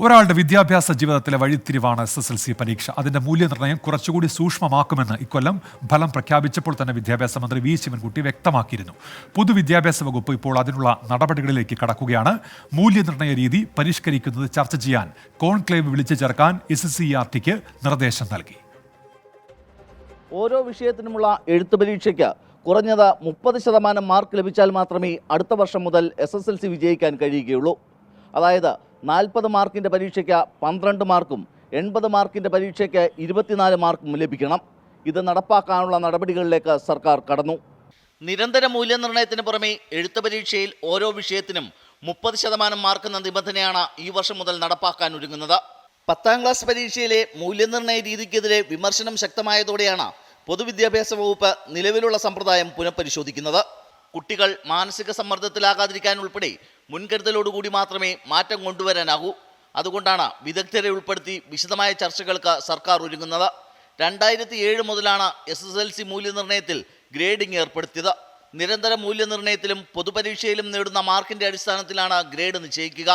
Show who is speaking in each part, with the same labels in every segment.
Speaker 1: ഒരാളുടെ വിദ്യാഭ്യാസ ജീവിതത്തിലെ വഴിത്തിരിവാണ് SSLC പരീക്ഷ. അതിന്റെ മൂല്യനിർണ്ണയം കുറച്ചുകൂടി സൂക്ഷ്മമാക്കുമെന്ന് ഇക്കൊല്ലം ഫലം പ്രഖ്യാപിച്ചപ്പോൾ തന്നെ വിദ്യാഭ്യാസ മന്ത്രി വി ശിവൻകുട്ടി വ്യക്തമാക്കിയിരുന്നു. പൊതുവിദ്യാഭ്യാസ വകുപ്പ് ഇപ്പോൾ അതിനുള്ള നടപടികളിലേക്ക് കടക്കുകയാണ്. മൂല്യനിർണ്ണയ രീതി പരിഷ്കരിക്കുന്നത് ചർച്ച ചെയ്യാൻ കോൺക്ലേവ് വിളിച്ചു ചേർക്കാൻ SCERTക്ക് നിർദ്ദേശം നൽകി.
Speaker 2: ഓരോ വിഷയത്തിനുമുള്ള എഴുത്തു പരീക്ഷയ്ക്ക് കുറഞ്ഞത് 30% മാർക്ക് ലഭിച്ചാൽ മാത്രമേ അടുത്ത വർഷം മുതൽ SSLC വിജയിക്കാൻ കഴിയുകയുള്ളൂ. അതായത് 40 മാർക്കിൻ്റെ പരീക്ഷയ്ക്ക് 12 മാർക്കും 80 മാർക്കിൻ്റെ പരീക്ഷയ്ക്ക് 24 മാർക്കും ലഭിക്കണം. ഇത് നടപ്പാക്കാനുള്ള നടപടികളിലേക്ക് സർക്കാർ കടന്നു. നിരന്തര മൂല്യനിർണ്ണയത്തിന് പുറമെ എഴുത്ത് പരീക്ഷയിൽ ഓരോ വിഷയത്തിനും 30% മാർക്ക് എന്ന നിബന്ധനയാണ് ഈ വർഷം മുതൽ നടപ്പാക്കാൻ ഒരുങ്ങുന്നത്. 10ാം ക്ലാസ് പരീക്ഷയിലെ മൂല്യനിർണ്ണയ രീതിക്കെതിരെ വിമർശനം ശക്തമായതോടെയാണ് പൊതുവിദ്യാഭ്യാസ വകുപ്പ് നിലവിലുള്ള സമ്പ്രദായം പുനഃപരിശോധിക്കുന്നത്. കുട്ടികൾ മാനസിക സമ്മർദ്ദത്തിലാകാതിരിക്കാൻ ഉൾപ്പെടെ മുൻകരുതലോടുകൂടി മാത്രമേ മാറ്റം കൊണ്ടുവരാനാകൂ. അതുകൊണ്ടാണ് വിദഗ്ധരെ ഉൾപ്പെടുത്തി വിശദമായ ചർച്ചകൾക്ക് സർക്കാർ ഒരുങ്ങുന്നത്. 2007 മുതലാണ് SSLC മൂല്യനിർണ്ണയത്തിൽ ഗ്രേഡിംഗ് ഏർപ്പെടുത്തിയത്. നിരന്തര മൂല്യനിർണ്ണയത്തിലും പൊതുപരീക്ഷയിലും നേടുന്ന മാർക്കിൻ്റെ അടിസ്ഥാനത്തിലാണ് ഗ്രേഡ് നിശ്ചയിക്കുക.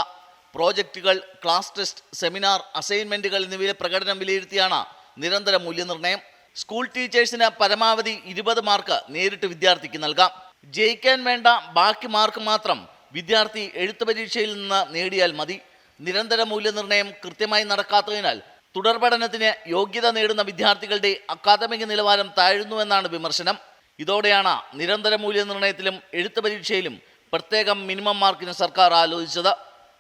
Speaker 2: പ്രോജക്റ്റുകൾ, ക്ലാസ് ടെസ്റ്റ്, സെമിനാർ, അസൈൻമെൻറ്റുകൾ എന്നിവയിലെ പ്രകടനം വിലയിരുത്തിയാണ് നിരന്തര മൂല്യനിർണ്ണയം. സ്കൂൾ ടീച്ചേഴ്സിന് പരമാവധി 20 മാർക്ക് നേരിട്ട് വിദ്യാർത്ഥിക്ക് നൽകാം. ജയിക്കാൻ വേണ്ട ബാക്കി മാർക്ക് മാത്രം വിദ്യാർത്ഥി എഴുത്ത് പരീക്ഷയിൽ നിന്ന് നേടിയാൽ മതി. നിരന്തര മൂല്യനിർണ്ണയം കൃത്യമായി നടക്കാത്തതിനാൽ തുടർ പഠനത്തിന് യോഗ്യത നേടുന്ന വിദ്യാർത്ഥികളുടെ അക്കാദമിക നിലവാരം താഴുന്നുവെന്നാണ് വിമർശനം. ഇതോടെയാണ് നിരന്തര മൂല്യനിർണ്ണയത്തിലും എഴുത്ത് പരീക്ഷയിലും പ്രത്യേകം മിനിമം മാർക്കിന് സർക്കാർ ആലോചിച്ചത്.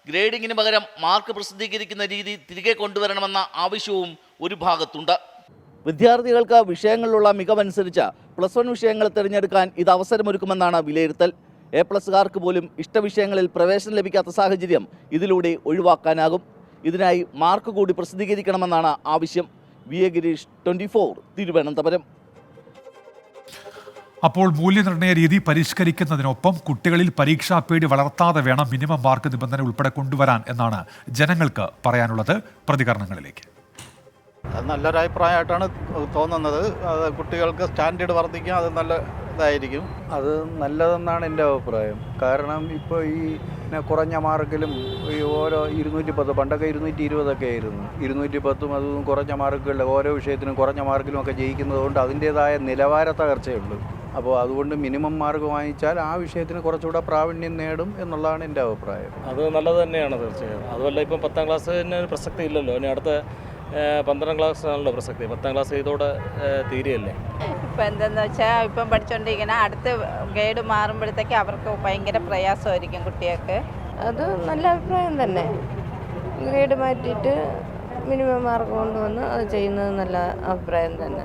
Speaker 2: ഗ്രേഡിങ്ങിന് പകരം മാർക്ക് പ്രസിദ്ധീകരിക്കുന്ന രീതി തിരികെ കൊണ്ടുവരണമെന്ന ആവശ്യവും ഒരു ഭാഗത്തുണ്ട്. വിദ്യാർത്ഥികൾക്ക് വിഷയങ്ങളിലുള്ള മികവനുസരിച്ച് +1 വിഷയങ്ങൾ തിരഞ്ഞെടുക്കാൻ ഇത് അവസരമൊരുക്കുമെന്നാണ് വിലയിരുത്തൽ. A+കാർക്ക് പോലും ഇഷ്ടവിഷയങ്ങളിൽ പ്രവേശനം ലഭിക്കാത്ത സാഹചര്യം ഇതിലൂടെ ഒഴിവാക്കാനാകും. ഇതിനായി മാർക്ക് കൂടി പ്രസിദ്ധീകരിക്കണമെന്നാണ് ആവശ്യം. VA ഗിരീഷ്, 24, തിരുവനന്തപുരം.
Speaker 1: അപ്പോൾ മൂല്യനിർണ്ണയ രീതി പരിഷ്കരിക്കുന്നതിനൊപ്പം കുട്ടികളിൽ പരീക്ഷാ പേടി വളർത്താതെ വേണം മിനിമം മാർക്ക് നിബന്ധന ഉൾപ്പെടെ കൊണ്ടുവരാൻ എന്നാണ് ജനങ്ങൾക്ക് പറയാനുള്ളത്. പ്രതികരണങ്ങളിലേക്ക്.
Speaker 3: അത് നല്ലൊരു അഭിപ്രായമായിട്ടാണ് തോന്നുന്നത്. അത് കുട്ടികൾക്ക് സ്റ്റാൻഡേർഡ് വർദ്ധിക്കുക, അത് നല്ല ഇതായിരിക്കും.
Speaker 4: അത് നല്ലതെന്നാണ് എൻ്റെ അഭിപ്രായം. കാരണം ഇപ്പോൾ ഈ കുറഞ്ഞ മാർക്കിലും ഈ ഓരോ 210, പണ്ടൊക്കെ 220 ആയിരുന്നു. 210 അതും കുറഞ്ഞ മാർക്കുകളിൽ ഓരോ വിഷയത്തിനും കുറഞ്ഞ മാർക്കിലും ഒക്കെ ജയിക്കുന്നത് കൊണ്ട് അതിൻ്റേതായ നിലവാര തകർച്ചയുണ്ട്. അപ്പോൾ അതുകൊണ്ട് മിനിമം മാർക്ക് വാങ്ങിച്ചാൽ ആ വിഷയത്തിന് കുറച്ചുകൂടെ പ്രാവീണ്യം നേടും എന്നുള്ളതാണ് എൻ്റെ അഭിപ്രായം.
Speaker 5: അത് നല്ലത് തന്നെയാണ് തീർച്ചയായും. അതുമല്ല ഇപ്പം 10ാം ക്ലാസ്സിന് ഒരു പ്രസക്തി ഇല്ലല്ലോ. ഇനി അടുത്ത 12ാം ക്ലാസ്സിനാണല്ലോ പ്രസക്തി. 10ാം ക്ലാസ് ഇതോടെ തീരെയല്ലേ.
Speaker 6: ഇപ്പം എന്തെന്ന് വെച്ചാൽ ഇപ്പം പഠിച്ചുകൊണ്ടിരിക്കുന്ന അടുത്ത ഗ്രേഡ് മാറുമ്പോഴത്തേക്ക് അവർക്ക് ഭയങ്കര പ്രയാസമായിരിക്കും കുട്ടികൾക്ക്.
Speaker 7: അത് നല്ല അഭിപ്രായം തന്നെ. ഗ്രേഡ് മാറ്റിയിട്ട് മിനിമം മാർക്ക് കൊണ്ടുവന്ന് അത് ചെയ്യുന്നത് നല്ല അഭിപ്രായം തന്നെ.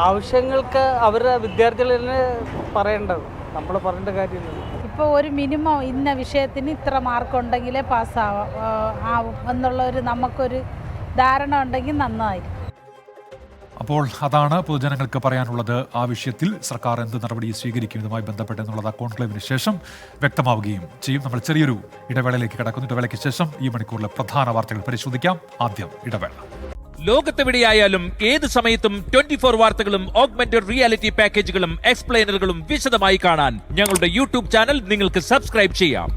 Speaker 8: ആവശ്യങ്ങൾക്ക് അവരുടെ വിദ്യാർത്ഥികൾ തന്നെ പറയേണ്ടത്, നമ്മൾ പറയേണ്ട കാര്യമില്ല.
Speaker 9: ഇപ്പോൾ ഒരു മിനിമം ഇന്ന വിഷയത്തിന് ഇത്ര മാർക്ക് ഉണ്ടെങ്കിലേ പാസ്സാവും എന്നുള്ളൊരു നമുക്കൊരു ധാരണ ഉണ്ടെങ്കിൽ നന്നായിരിക്കും.
Speaker 1: അപ്പോൾ അതാണ് പൊതുജനങ്ങൾക്ക് പറയാനുള്ളത്. ആ വിഷയത്തിൽ സർക്കാർ എന്ത് നടപടി സ്വീകരിക്കും ഇതുമായി ബന്ധപ്പെട്ട് എന്നുള്ളത് കോൺക്ലേവിന് ശേഷം വ്യക്തമാവുകയും ചെയ്യും. നമ്മൾ ചെറിയൊരു ഇടവേളയിലേക്ക് കടക്കുന്നു. ഇടവേളയ്ക്ക് ശേഷം ഈ മണിക്കൂറിലെ പ്രധാന വാർത്തകൾ പരിശോധിക്കാം. ആദ്യം ഇടവേള.
Speaker 10: ലോകത്തെവിടെയായാലും ഏത് സമയത്തും 24 വാർത്തകളും ഓഗ്മെന്റഡ് റിയാലിറ്റി പാക്കേജുകളും എക്സ്പ്ലെയിനറുകളും വിശദമായി കാണാൻ ഞങ്ങളുടെ യൂട്യൂബ് ചാനൽ നിങ്ങൾക്ക് സബ്സ്ക്രൈബ് ചെയ്യാം.